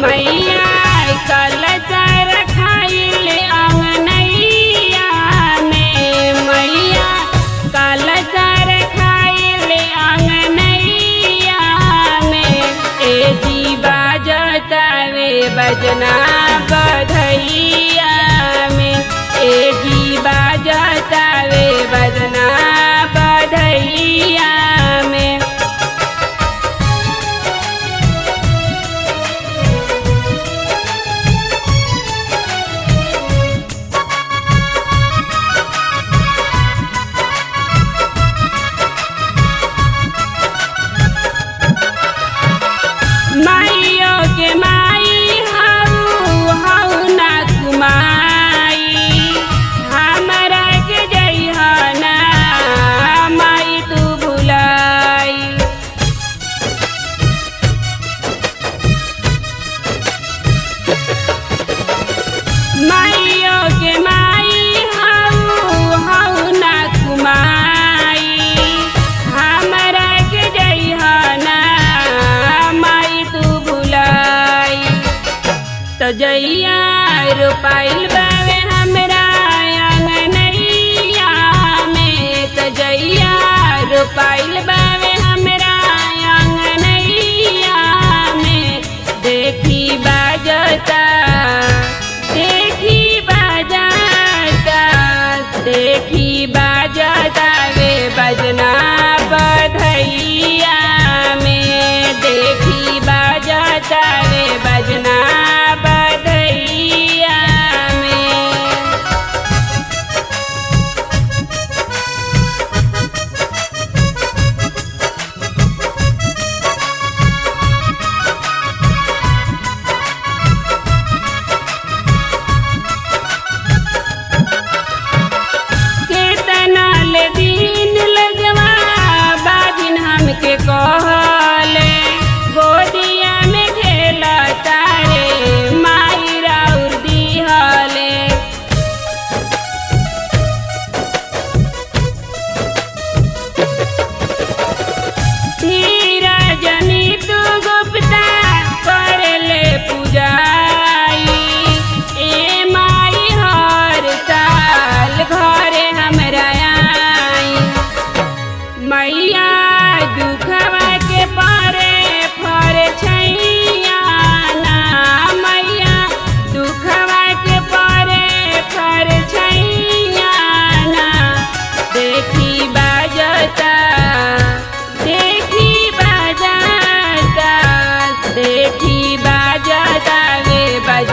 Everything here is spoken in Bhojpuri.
मैया कलशा रखाइल अंगनैया में, मैया कलशा रखाइल अंगनैया में। ए जी बाजतावे बजना बधैया में, ए जी बाजतावे बजना बधैया में। माइयो के माई हऊ हऊ ना कुमाई, हमरा के जइहा ना माई तू भुलाई। माइयो के माई हऊ हऊ ना कुमाई, हमरा के जइहा ना माई तू भुलाई। तो जइया रोपाइल बावे हमरा अंगनैया में, तो जइया रोपाइल बावे हमरा अंगनैया में। देखी बाजता, देखी बाजता, देखी बाजता वे बजना बधैया में, देखी बाजता वे बजना बधैया में। केतना ले दिन लगवा बाजिन हमके कहले, गोदिया में खेला तारे माई राउर दिहले। धीरज नीतू गुप्ता करले पूजाई, ए माई हर साल घरे हमरा आई। मैया दुखवा के पारे फरे छैया ना, मैया दुखवा के पारे फरे छैया ना। देखी बाजता, देखी बाजता, देखी बाजता वे बज